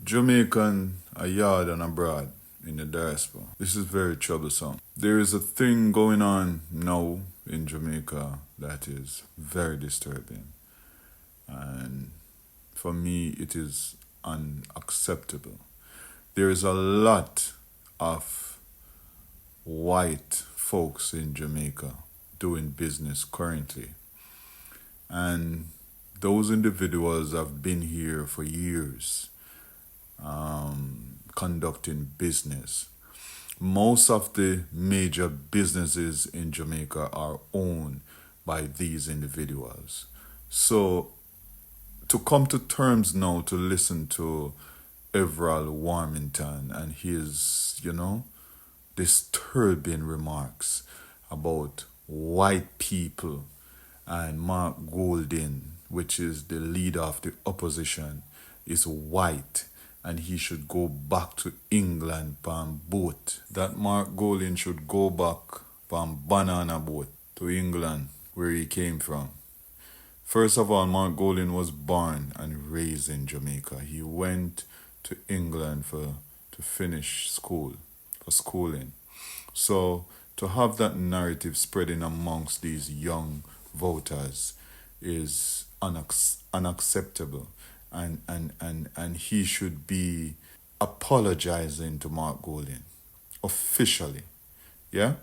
Jamaican abroad and abroad in the diaspora. This is very troublesome. There is a thing going on now in Jamaica that is very disturbing. And for me, it is unacceptable. There is a lot of white folks in Jamaica doing business currently. And those individuals have been here for years, conducting business. Most of the major businesses in Jamaica are owned by these individuals. So to come to terms now to listen to Everald Warmington and his, disturbing remarks about white people and Mark Golding, which is the leader of the opposition, is white and he should go back to England on boat. That Mark Golding should go back on banana boat to England where he came from. First of all, Mark Golding was born and raised in Jamaica. He went to England to finish school, for schooling. So to have that narrative spreading amongst these young voters is unacceptable. And he should be apologizing to Mark Golding officially. Yeah?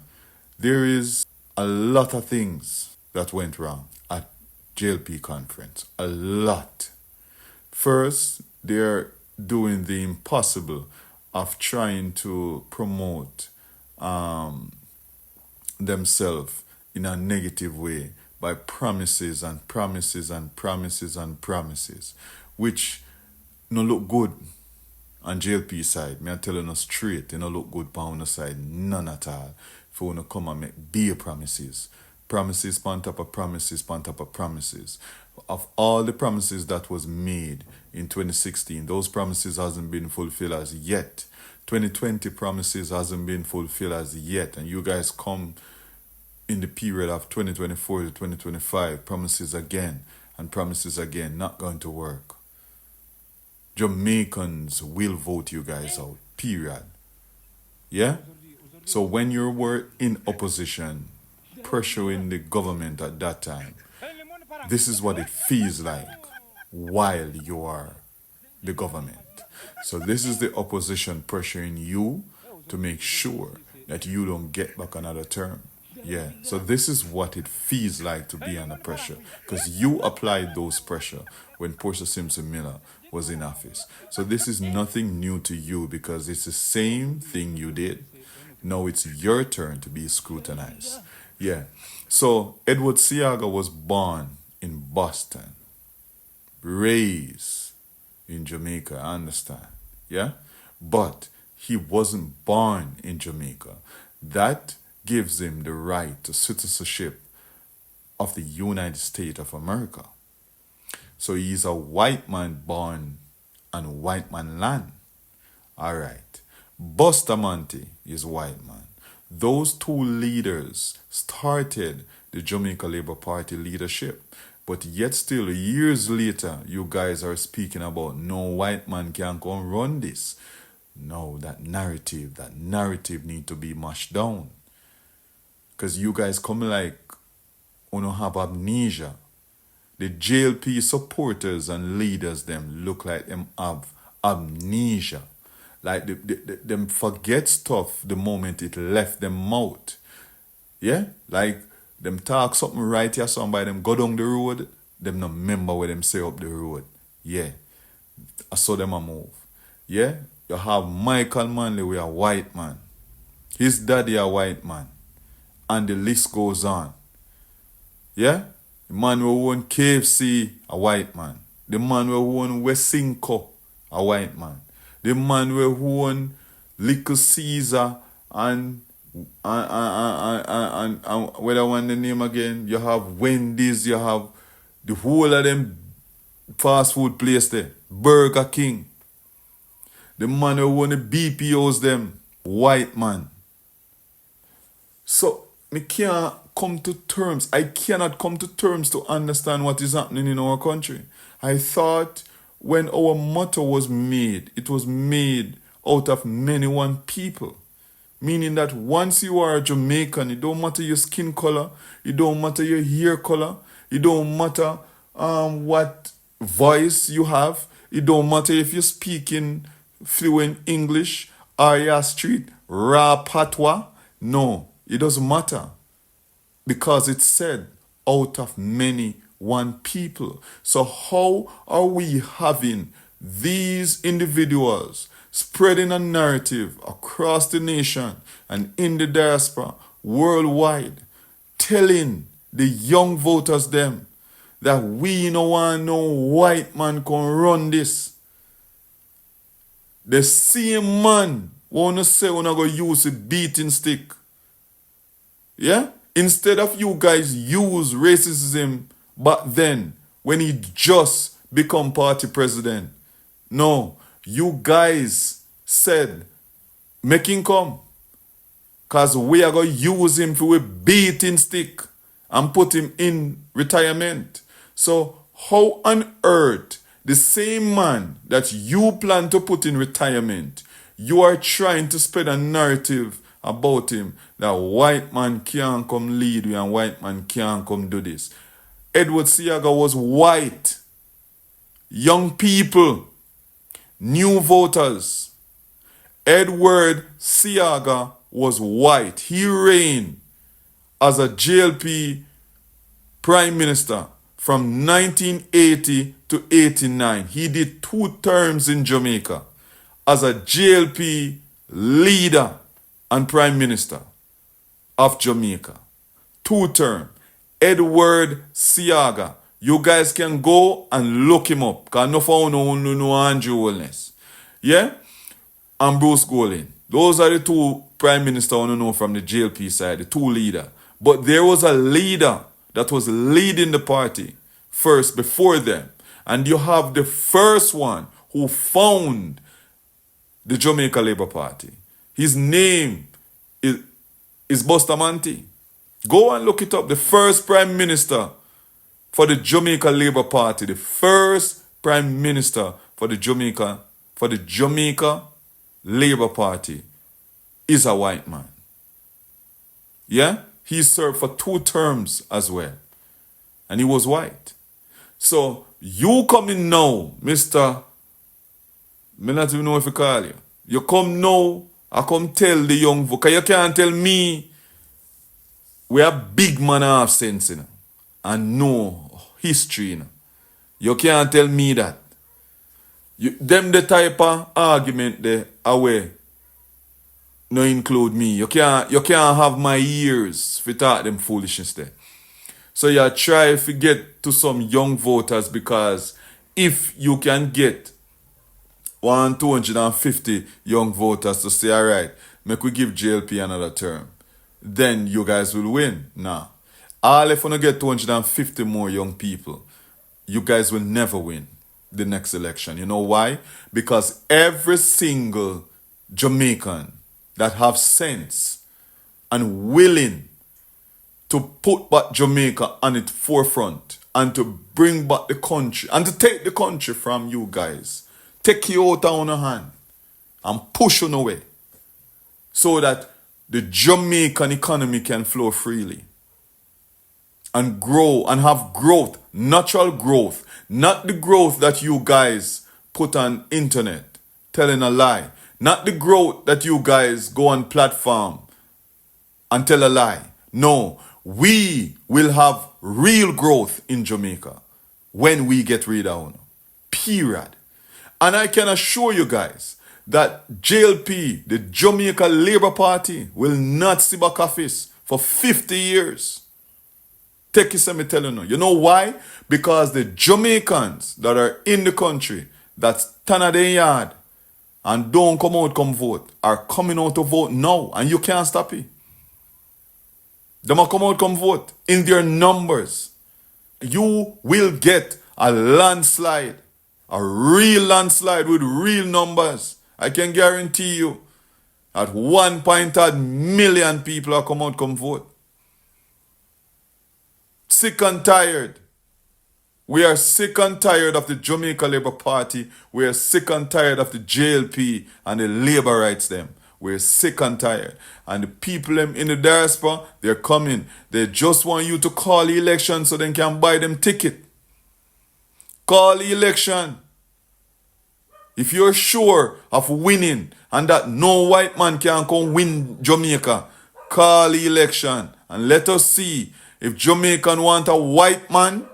There is a lot of things that went wrong at JLP conference. A lot. First, they're doing the impossible of trying to promote themselves in a negative way by promises and promises and promises and promises, which no look good on JLP side. Me I telling you straight, it no look good on the side, none at all. If you want to come and make bare promises. Promises on top of promises on top of promises. Of all the promises that was made in 2016, those promises hasn't been fulfilled as yet. 2020 promises hasn't been fulfilled as yet. And you guys come in the period of 2024 to 2025, promises again and promises again, not going to work. Jamaicans will vote you guys out, period. Yeah? So when you were in opposition, pressuring the government at that time, this is what it feels like while you are the government. So this is the opposition pressuring you to make sure that you don't get back another term. Yeah, so this is what it feels like to be under pressure, because you applied those pressure when Portia Simpson Miller was in office. So this is nothing new to you because it's the same thing you did. Now it's your turn to be scrutinized. Yeah, so Edward Siaga was born in Boston, raised in Jamaica, I understand. Yeah, but he wasn't born in Jamaica. That gives him the right to citizenship of the United States of America. So he's a white man born on white man land. All right. Bustamante is white man. Those two leaders started the Jamaica Labour Party leadership. But yet still, years later, you guys are speaking about no white man can come run this. No, that narrative need to be mashed down. Because you guys come like, you don't have amnesia. The JLP supporters and leaders, them look like them have amnesia. Like them forget stuff the moment it left them mouth. Yeah? Like them talk something right here, somebody them go down the road, them not remember what them say up the road. Yeah. I saw them a move. Yeah? You have Michael Manley with a white man. His daddy a white man. And the list goes on. Yeah? The man who own KFC, a white man. The man who own Wesinco, a white man. The man who own Little Caesar and And whether one the name again, you have Wendy's, you have the whole of them fast food place there, Burger King. The man who own the BPOs them, white man. So me can't come to terms. I cannot come to terms to understand what is happening in our country. I thought when our motto was made, it was made out of many one people. Meaning that once you are a Jamaican, it don't matter your skin color, it don't matter your hair color, it don't matter what voice you have, it don't matter if you're speaking fluent English or your street raw patois. No, it doesn't matter. Because it's said out of many one people. So how are we having these individuals spreading a narrative across the nation and in the diaspora worldwide, telling the young voters them that we no want no white man can run this? The same man wanna say we're not gonna use a beating stick. Yeah? Instead of you guys use racism back then when he just become party president. No, you guys said make him come. Cause we are gonna use him for a beating stick and put him in retirement. So how on earth the same man that you plan to put in retirement, you are trying to spread a narrative about him that white man can't come lead you and white man can't come do this. Edward Seaga was white. Young people, new voters. Edward Seaga was white. He reigned as a JLP prime minister from 1980 to 89. He did 2 terms in Jamaica as a JLP leader and prime minister of Jamaica. 2 terms. Edward Seaga. You guys can go and look him up. Because no for no Andrew Wellness. Yeah? And Bruce Golding. Those are the 2 prime minister I want to know from the JLP side, the 2 leader. But there was a leader that was leading the party first before them. And you have the first one who found the Jamaica Labour Party. His name is Bustamante. Go and look it up. The first prime minister for the Jamaica Labour Party. The first prime minister for the Jamaica Labour Party is a white man. Yeah? He served for 2 terms as well. And he was white. So you coming now, Mr. Me not even know if I call you. You come now, I come tell the young folk. You can't tell me we are big man of sense, you know, and know history, you know. You can't tell me that. Them the type of argument there away no include me. You can't have my ears for talk them foolishness there. So you try to get to some young voters, because if you can get 250 young voters to say, all right, make we give JLP another term, then you guys will win. Nah. All if you don't get 250 more young people, you guys will never win the next election. You know why? Because every single Jamaican that have sense and willing to put back Jamaica on its forefront and to bring back the country and to take the country from you guys, take you out on a hand and push on away so that the Jamaican economy can flow freely and grow and have growth, natural growth, not the growth that you guys put on internet telling a lie, not the growth that you guys go on platform and tell a lie. No, we will have real growth in Jamaica when we get rid of it. Period. And I can assure you guys that JLP, the Jamaica Labour Party, will not see back office for 50 years. Take it, me telling you. You know why? Because the Jamaicans that are in the country that stand at their yard and don't come out, come vote, are coming out to vote now, and you can't stop it. Them a come out, come vote in their numbers. You will get a landslide, a real landslide with real numbers. I can guarantee you. At one point, a million people are come out, come vote. Sick and tired. We are sick and tired of the Jamaica Labour Party. We are sick and tired of the JLP and the Labour Rights them. We're sick and tired. And the people them in the diaspora, they're coming. They just want you to call the election so they can buy them ticket. Call the election. If you're sure of winning and that no white man can come win Jamaica, call the election and let us see if Jamaican want a white man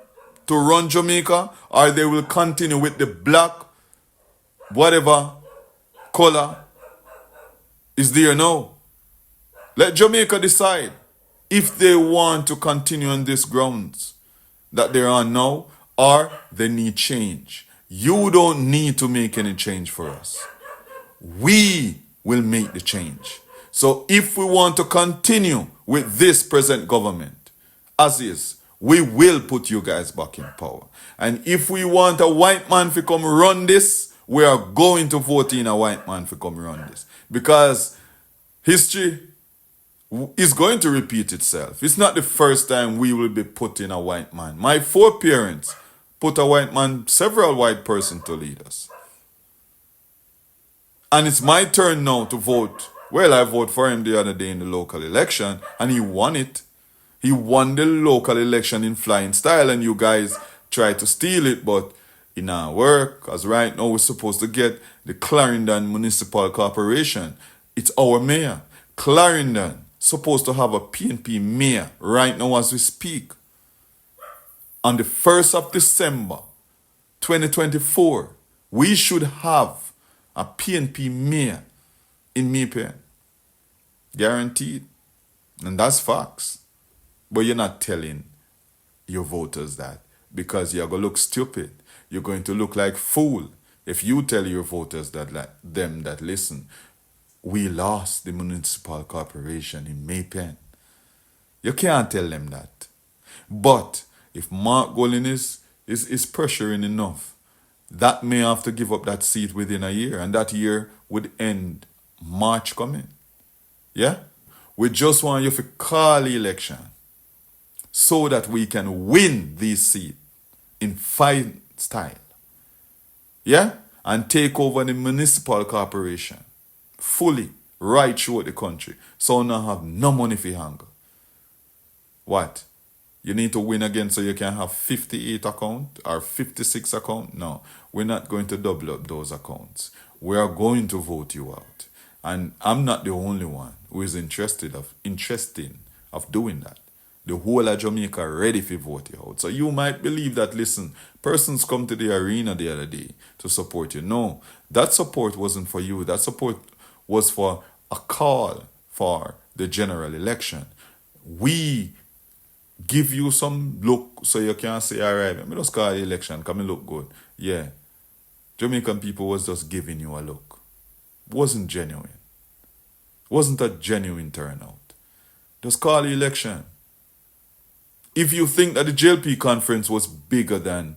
to run Jamaica or they will continue with the black, whatever color is there now. Let Jamaica decide if they want to continue on these grounds that they're on now or they need change. You don't need to make any change for us. We will make the change. So if we want to continue with this present government, as is, we will put you guys back in power. And if we want a white man to come run this, we are going to vote in a white man to come run this. Because history is going to repeat itself. It's not the first time we will be putting a white man. My foreparents put a white man, several white persons to lead us. And it's my turn now to vote. Well, I voted for him the other day in the local election and he won it. He won the local election in flying style and you guys tried to steal it, but it not work. Because right now we're supposed to get the Clarendon Municipal Corporation. It's our mayor. Clarendon supposed to have a PNP mayor right now as we speak. On the 1st of December 2024, we should have a PNP mayor in Maypen. Guaranteed. And that's facts. But you're not telling your voters that because you're going to look stupid. You're going to look like fool if you tell your voters that, like them that listen, we lost the municipal corporation in Maypen. You can't tell them that. But if Mark Golding is pressuring enough, that may have to give up that seat within a year. And that year would end March coming. Yeah? We just want you to call the election so that we can win this seat in fine style. Yeah? And take over the municipal corporation fully right throughout the country. So now have no money for hunger. What? You need to win again so you can have 58 account or 56 account? No, we're not going to double up those accounts. We are going to vote you out. And I'm not the only one who is interested of doing that. The whole of Jamaica are ready to vote you out. So you might believe that, listen, persons come to the arena the other day to support you. No, that support wasn't for you. That support was for a call for the general election. We give you some look so you can say, all right, let me just call the election, come and look good. Yeah. Jamaican people was just giving you a look. Wasn't genuine. Wasn't a genuine turnout. Just call the election. If you think that the JLP conference was bigger than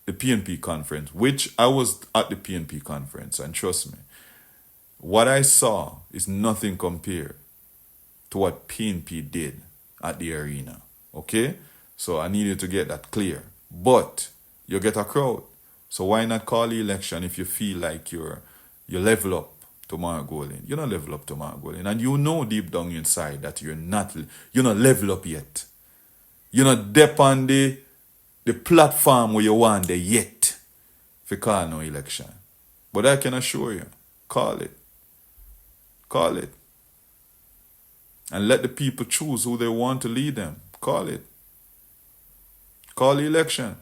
the PNP conference, which I was at the PNP conference, and trust me, what I saw is nothing compared to what PNP did at the arena. Okay? So I needed to get that clear. But you get a crowd. So why not call the election if you feel like you level up to Mark Golding? You're not level up to Mark Golding. And you know deep down inside that you're not level up yet. You're not dep on the platform where you want there yet if you call no election. But I can assure you, call it. Call it. And let the people choose who they want to lead them. Call it. Call the election.